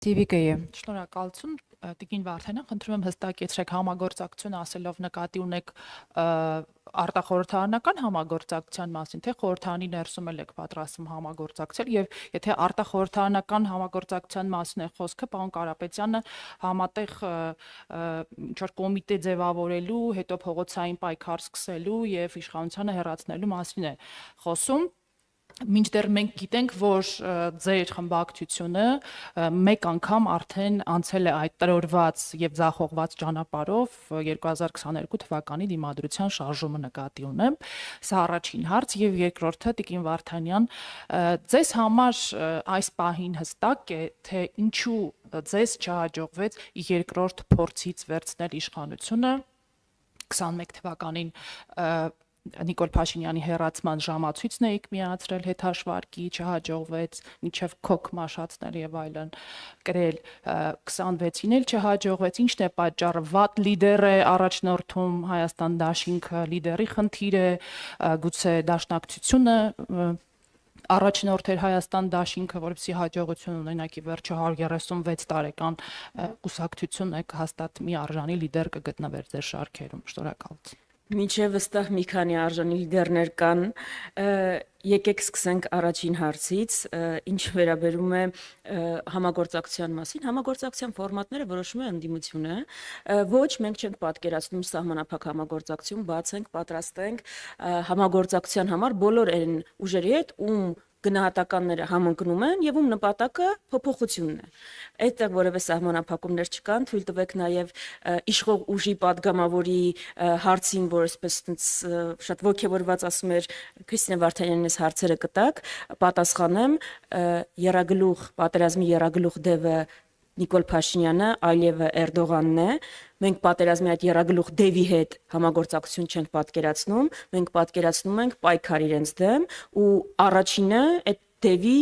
Տիվիկեյը։ Շնորհակալություն Տիկին Վարդանյան, խնդրում եմ հստակեցրեք համագործակցություն ասելով նկատի ունեք արտախորհրդարանական համագործակցության մասին, թե խորհրդարանի ներսում եք պատրաստվում համագործակցել եւ եթե արտախորհրդարանական համագործակցության մասին է խոսքը, պարոն Կարապետյանը համատեղ ինչ-որ կոմիտե ձևավորելու, հետո փողոցային պայքար սկսելու եւ իշխանությանը հեռացնելու մասին է խոսում։ Մինչդեռ մենք գիտենք, որ ձեր խմբակցությունը մեկ անգամ արդեն անցել է այդ տրորված եւ ձախողված ճանապարհով 2022 թվականի դիմադրության շարժումը նկատի ունեմ։ Սա առաջին հարց եւ երկրորդը Տիկին Վարդանյան, ձեզ համար այս պահին հստակ է, թե ինչու ձեզ չհաջողվեց երկրորդ փորձից վերցնել իշխանությունը 21 թվականին Նիկոլ Փաշինյանի հեռացման ժամացույցն եք միացրել հետհաշվարկի, չհաջողվեց, մինչև քոք մաշացնել եւ այլն կրել 26-ին էլ չհաջողվեց, ինչն է պատճառը, վատ լիդեր է առաջնորդում Հայաստան դաշինքը, լիդերի խնդիր է, գուցե դաշնակցությունը առաջնորդ էր Հայաստան դաշինքը, որպեսզի հաջողություն ունենակի վերջը 136 տարեկան կուսակցություն եք հաստատ մի արժանի լիդեր կգտնվեր ձեր շարքերում։ Շնորհակալություն։ Մինչև վստահ մի քանի արժանի լիդերներ կան, եկեք սկսենք առաջին հարցից, ինչ վերաբերում է համագործակցության մասին, համագործակցության ֆորմատները որոշում է ընդդիմությունը, ոչ մենք չենք պատկերացնում սահմանափակ համագործակցություն, բաց ենք, պատրաստ ենք համագործակցության համար բոլոր այն ուժերի հետ, ում գնահատականները համընկնում են եւ ում նպատակը փոփոխությունն է։ Այդտեղ որևէ սահմանափակումներ չկան, թույլ տվեք նաեւ իշխող ուժի падգամավորի հարցին, որ այսպես շատ ոգևորված ասում էր Քրիստինե Վարդանյանն այս հարցերը կտակ, պատասխանեմ երագլուխ պատերազմի երագլուխ դևը Նիկոլ Փաշինյանը, Ալիևը, Էրդողանն է։ Մենք պատերազմի այդ երագլուխ դևի հետ համագործակցություն չենք պատկերացնում, մենք պատկերացնում ենք պայքար իրենց դեմ ու առաջինը այդ դևի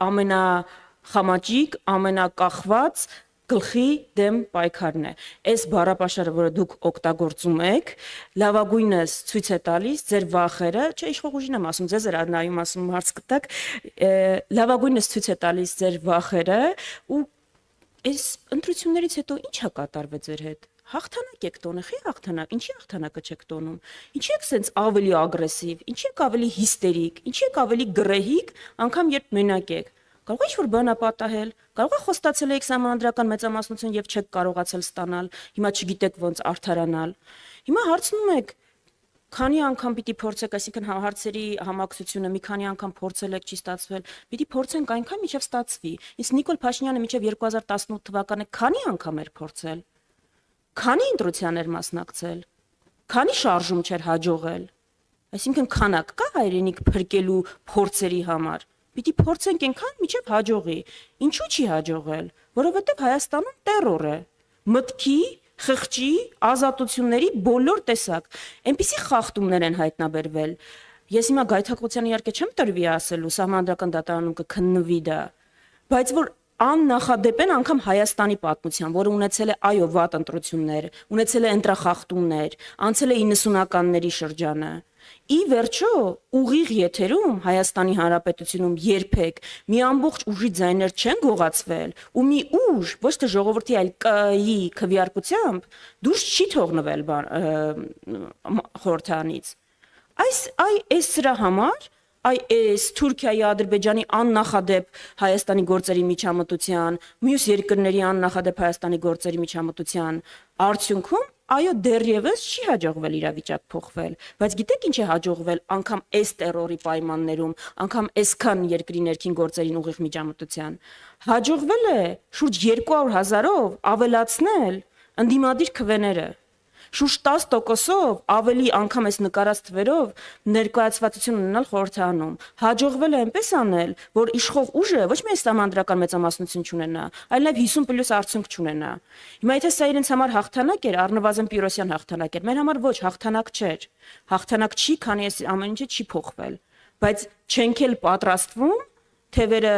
ամենախամաճիկ, ամենակախված գլխի դեմ պայքարն է։ Այս բառապաշարը, որը դուք օգտագործում եք, լավագույնս ցույց է տալիս ձեր վախերը, չէ, իշխող ուժին եմ ասում, ձեզ էր նայում ասում հարց կտակ, լավագույնս ցույց է տալիս ձեր վախերը ու այս ընտրություններից հետո ի՞նչ է կատարվել ձեր հետ։ Հաղթանակ եք տոնել, խի հաղթանակ, ինչի հաղթանակը չեք տոնում։ Ինչի եք սենց ավելի ագրեսիվ, ինչի եք ավելի հիստերիկ, ինչի եք ավելի գրեհիկ, անգամ երբ մենակ եք։ Կարող է ինչ-որ բան ապատահել, կարող է խոստացել եք սահմանադրական մեծամասնություն եւ չեք կարողացել ստանալ, հիմա չգիտեք ոնց արդարանալ։ Հիմա հարցնում եք քանի անգամ պիտի փորձեք, այսինքն հարցերի համակցությունը մի քանի անգամ փորձել եք, չի ստացվել, պիտի փորձենք այնքան մինչև ստացվի։ Իսկ Նիկոլ Փաշինյանը մինչև 2018 թվականը քանի անգամ էր փորձել։ Քանի ընտրության էր մասնակցել։ Քանի շարժում չէր հաջողել։ Այսինքն քանակ կա հայրենիք փրկելու փորձերի համար։ Պիտի փորձենք այնքան մինչև հաջողի։ Ինչու չի հաջողել։ Որովհետև Հայաստանում տերոր է։ Մտքի խղճի, ազատությունների բոլոր տեսակ։ Այնպիսի խախտումներ են հայտնաբերվել։ Ես հիմա Գայթակղությանը իհարկե չեմ տրվի ասելու, սահմանադրական դատարանում կքննվի դա, բայց որ աննախադեպ են անգամ Հայաստանի պատմության, որը ունեցել է այո վատ ընտրություններ, ունեցել է ընտրախախտումներ, անցել է 90-ականների շրջանը։ Ի վերջո ուղիղ եթերում Հայաստանի Հանրապետությունում երբեք մի ամբողջ ուժի ձայներ չեն գողացվել ու մի ուժ ոչ թե ժողովրդի այլ կայի քվեարկությամբ դուրս չի թողնվել խորհրդարանից։ Այս սրա համար այս Թուրքիայի, Ադրբեջանի աննախադեպ Հայաստանի գործերի միջամտության, մյուս երկրների աննախադեպ Հայաստանի գործերի միջամտության արդյունքում այո դեռևս չի հաջողվել իրավիճակ փոխվել, բայց գիտեք ինչ է հաջողվել անգամ այս տերորի պայմաններում, անգամ այսքան երկրի ներքին գործերին ուղիղ միջամտության, հաջողվել է շուրջ 200,000-ով ավելացնել ընդդիմադիր քվեները, շուրջ 10%-ով ավելի անգամ այս նկարած թվերով ներկայացվածություն ունենալ խորհրդարանում, հաջողվել է այնպես անել, որ իշխող ուժը ոչ միայն սահմանադրական մեծամասնություն չունենա, այլ նաև 50+ արդյունք չունենա։ Հիմա եթե սա իրենց համար հաղթանակ էր, առնվազն Պիրոսյան հաղթանակ էր, մեր համար ոչ հաղթանակ չէր։ Հաղթանակ չի, քանի այս ամեն ինչը չի փոխվել, բայց չենք էլ պատրաստվում թևերը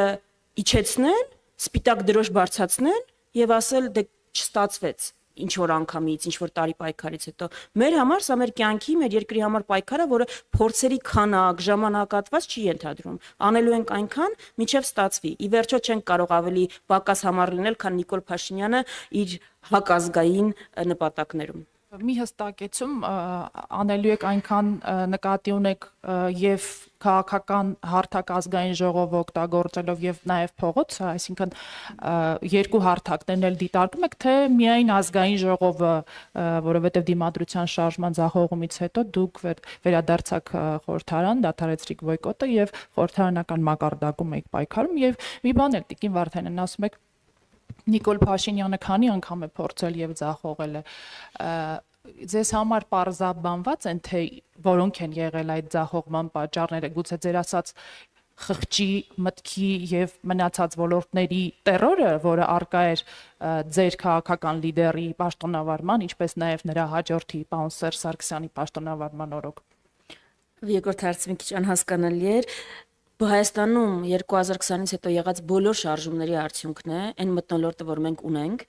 իջեցնել, սպիտակ դրոշ բարձրացնել եւ ասել դե չստացվեց։ ինչ որ անգամից, ինչ որ տարի պայքարից հետո։ Մեր համար սա մեր կյանքի, մեր երկրի համար պայքար է, որը փորձերի քանակ, ժամանակատված չի ենթադրում։ Անելու ենք այնքան, մինչև ստացվի։ Ի վերջո չենք կարող ավելի պակաս համառ լինել, քան Նիկոլ Փաշինյանը իր հակազգային նպատակներում։ Մի հստակեցում անելու եք այնքան նկատի ունեք եւ քաղաքական հարթակ ազգային ժողովը օգտագործելով եւ նաեւ փողոցը, այսինքն երկու հարթակներն էլ դիտարկում եք, թե միայն ազգային ժողովը, որովհետեւ դիմադրության շարժման ձախողումից հետո դուք վերադարձաք խորհրդարան, դադարեցրիք բոյկոտը եւ խորհրդարանական մակարդակում եք պայքարում եւ մի բան էլ Տիկին Վարդանյանն ասում եք Նիկոլ Փաշինյանը քանի անգամ է փորձել եւ ձախողել է ձեզ համար պարզաբանված են թե որոնք են եղել այդ ձախողման պատճառները գուցե ձեր ասած խղճի մտքի եւ մնացած ոլորտների terror-ը, որը արկա էր ձեր քաղաքական լիդերի պաշտոնավարման, ինչպես նաեւ նրա հաջորդի պարոն Սերժ Սարգսյանի պաշտոնավարման օրոք։ Երկրորդ հարցը մի քիչ անհասկանալի էր։ Հայաստանում 2020-ից հետո եղած բոլոր շարժումների արդյունքն է, այն մթնոլորտը, որ մենք ունենք,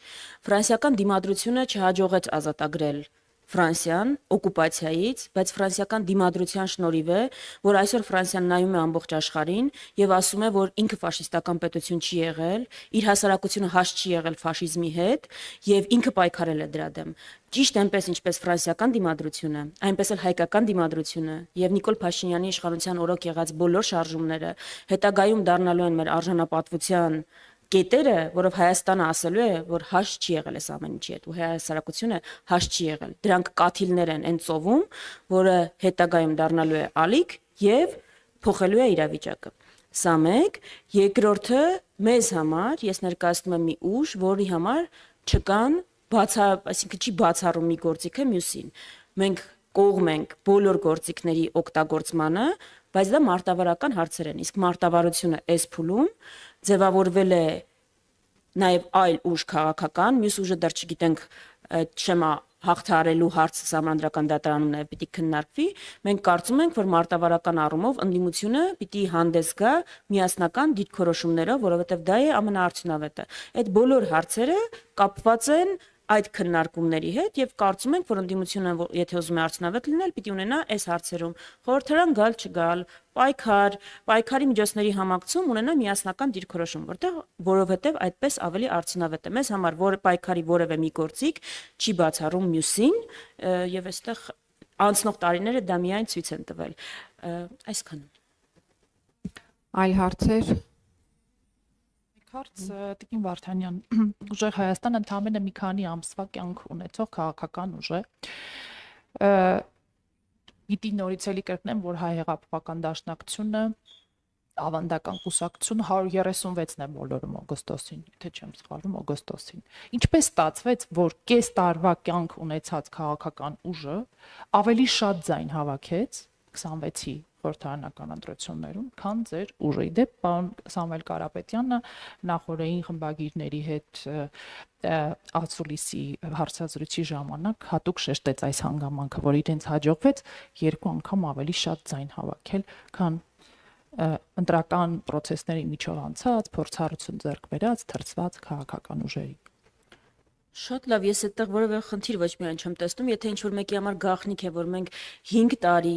ֆրանսիական դիմադրությունը չհաջողեց ազատագրել Ֆրանսիան օկուպացիայից, բայց ֆրանսիական դիմադրության շնորհիվ է, որ այսօր Ֆրանսիան նայում է ամբողջ աշխարհին եւ ասում է, որ ինքը ֆաշիստական պետություն չի եղել, իր հասարակությունը հաշ չի եղել ֆաշիզմի հետ եւ ինքը պայքարել է դրա դեմ։ Ճիշտ այնպես ինչպես ֆրանսիական դիմադրությունը, այնպես էլ հայկական դիմադրությունը եւ Նիկոլ Փաշինյանի իշխանության օրոք եղած բոլոր շարժումները հետագայում դառնալու են մեր արժանապատվության կետերը, որով Հայաստանը ասելու է, որ հաշ չի եղել այս ամեն ինչի հետ, ու հասարակությունը հաշ չի եղել։ Դրանք կաթիլներ են այն ծովում, որը հետագայում դառնալու է ալիք եւ փոխելու է իրավիճակը։ Սա մեկ, երկրորդը մեզ համար, ես ներկայացնում եմ մի ուժ, որի համար չկան այսինքն չի բացառում մի գործիքը մյուսին։ Մենք կողմ ենք բոլոր գործիքների օգտագործմանը, բայց դա մարտավարական հարցեր են։ Իսկ մարտավարությունը այս փուլում ձևավորվել է նաև այլ ուժ քաղաքական, մյուս ուժը դեռ չգիտենք շեմա հաղթահարելու հարցը Սահմանադրական դատարանում նաև պիտի քննարկվի, մենք կարծում ենք, որ մարտավարական առումով ընդդիմությունը պիտի հանդես գա միասնական դիրքորոշումներով, որովհետև դա է ամենաարդյունավետը։ Այդ բոլոր հարցերը կապված են այդ քննարկումների հետ եւ կարծում ենք, որ ընդդիմությունը, եթե ուզում է արդյունավետ լինել, պիտի ունենա այս հարցերում խորհրդարան գալ չգալ, պայքարի միջոցների համակցում ունենա միասնական դիրքորոշում, որովհետեւ այդպես ավելի արդյունավետ է։ Մեզ համար որ պայքարի որևէ մի գործիք չի բացառում մյուսին եւ այստեղ անցնող տարիները դա միայն ցույց են տվել։ Այսքանը։ Այլ հարցեր։ Հարց Տիկին Վարդանյան, ուժեղ Հայաստանը ընդամենը մի քանի ամսվա կյանք ունեցող քաղաքական ուժ է։ Պիտի նորից էլի կրկնեմ, որ հայ հեղափոխական դաշնակցությունը ավանդական կուսակցություն 136-ն է բոլորում օգոստոսին, եթե չեմ սխալվում, օգոստոսին։ Ինչպես ստացվեց, որ կես տարվա կյանք ունեցած քաղաքական ուժը ավելի շատ ձայն հավաքեց 26-ի խորհրդարանական ընտրություններում, քան ձեր ուժը։ Իդեպ պարոն Սամվել Կարապետյանը նախորդային խմբագիրների հետ Ացուլիսի հարցազրույցի ժամանակ հատուկ շեշտեց այս հանգամանքը, որ իրենց հաջողվեց 2 անգամ ավելի շատ ձայն հավաքել, քան ընտրական process-ների միջով անցած, փորձառություն ձեռք բերած, թրծված քաղաքական ուժերի։ Շատ լավ, ես այդտեղ որևէ խնդիր ոչ միայն չեմ տեսնում, եթե ինչ-որ մեկի համար գաղտնիք է, որ մենք 5 տարի,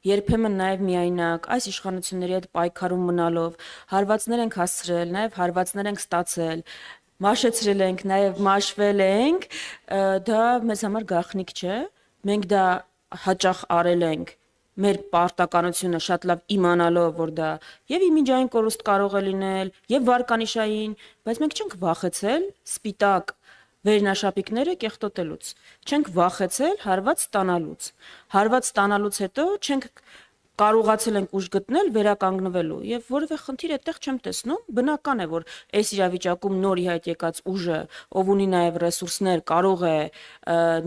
երբեմն նաև միայնակ, այս իշխանությունների հետ պայքարում մնալով, հարվածներ ենք հասցրել, նաև հարվածներ ենք ստացել, մաշեցրել ենք, նաև մաշվել ենք, դա մեզ համար գաղտնիք չէ, մենք դա հաճախ արել ենք մեր պարտականությունը շատ լավ իմանալով, որ դա եւ իմիջային կորուստ կարող է լինել, եւ վարկանիշային, բայց մենք չենք վախեցել սպիտակ վերնաշապիկները կեղտոտելուց, չենք վախեցել հարված ստանալուց հետո չենք կարողացել ենք ուժ գտնել վերականգնվելու եւ որևէ խնդիր այդտեղ չեմ տեսնում, բնական է, որ այս իրավիճակում նոր իհայտ եկած ուժը, ով ունի նաեւ ռեսուրսներ, կարող է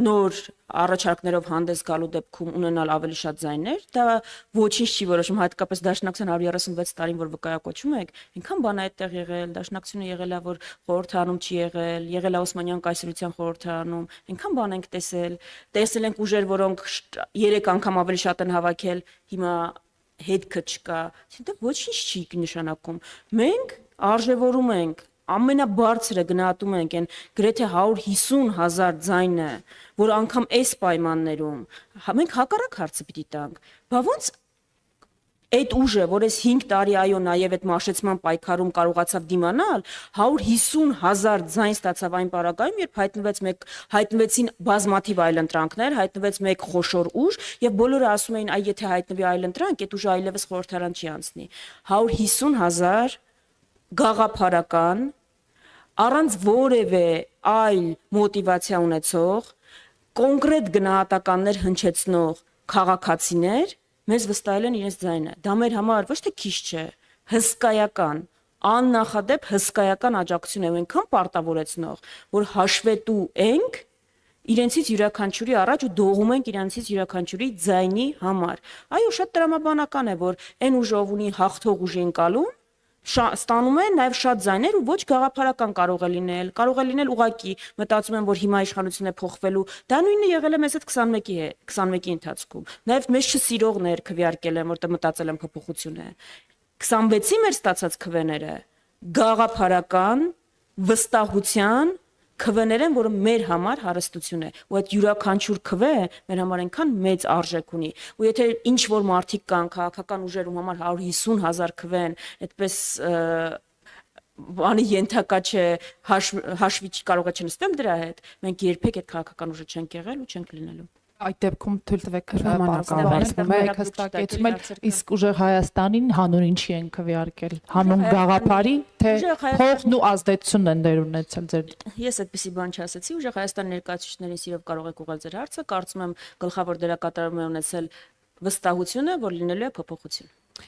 նոր առաջարկներով հանդես գալու դեպքում ունենալ ավելի շատ ձայներ, դա ոչինչ չի որոշում, հատկապես Դաշնակցության 136 տարին, որ վկայակոչում եք, այնքան բան է այդտեղ եղել, Դաշնակցությունը եղել է, որ խորհրդարանում չի եղել է Օսմանյան կայսրության խորհրդարանում, այնքան բան ենք տեսել ենք ուժեր, որոնք 3 անգամ ավելի շատ են հավաքել, հիմա հետքը չկա, այսինքն ոչինչ չի նշանակում։ Մենք արժևորում ենք ամենաբարձրը գնահատում ենք այն գրեթե 150,000 ձայնը, որ անգամ այս պայմաններում մենք հակառակ հարցը պիտի տանք, բա ոնց այդ ուժը, որ այս 5 տարի այո նաև այդ մաշեցման պայքարում կարողացավ դիմանալ, 150,000 ձայն ստացավ այն պարագայում, երբ հայտնվեցին բազմաթիվ այլընտրանքներ, հայտնվեց մեկ խոշոր ուժ եւ բոլորը ասում էին, այ եթե հայտնվի այլընտրանք, այդ ուժը այլևս խորհրդարան չի անցնի։ 150,000 գաղափարական առանց որևէ այլ մոտիվացիա ունեցող կոնկրետ գնահատականներ հնչեցնող քաղաքացիներ մեզ վստահել են իրենց ձայնը։ Դա մեր համար ոչ թե քիչ չէ, հսկայական, աննախադեպ հսկայական աջակցություն է, այնքան պարտավորեցնող, որ հաշվետու ենք իրենցից յուրաքանչյուրի առաջ ու դողում ենք իրենցից յուրաքանչյուրի ձայնի համար։ Այո, շատ տրամաբանական է, որ այն ուժը ով ունի հաղթող ուժի ընկալում ստանում են նաև շատ ձայներ ու ոչ գաղափարական կարող է լինել ուղղակի մտածում են, որ հիմա իշխանությունն է փոխվելու, դա նույնը եղել է մեզ այդ 21-ի ընթացքում, նաև մեզ չսիրողներ քվեարկել են, որտեղ մտածել են փոփոխություն է, 26-ի մեր ստացած քվեները գաղափարական վստահության քվեներ են, որը մեր համար հարստություն է, ու այդ յուրաքանչյուր քվե մեր համար այնքան մեծ արժեք ունի, ու եթե ինչ որ մարդիկ կան քաղաքական ուժերում համար 150,000 քվեն, այդպես բանի ենթակա չէ, հաշվի կարող է չնստեմ դրա հետ, մենք երբեք այդ քաղաքական ուժը չենք եղել ու չենք լինելու։ Այդ դեպքում թույլ տվեք Ժամանակավորում եք հստակեցնել, իսկ ուժեղ Հայաստանին հանուն ինչի են քվեարկել, հանուն գաղափարի, թե փողն ու ազդեցությունն են դեր ունեցել ձեր։ Ես այդպեսի բան չասեցի, ուժեղ Հայաստան ներկայացուցիչներին սիրով կարող եք ուղղել ձեր հարցը, կարծում եմ գլխավոր դերակատարում է ունեցել վստահությունը, որ լինելու է փոփոխություն։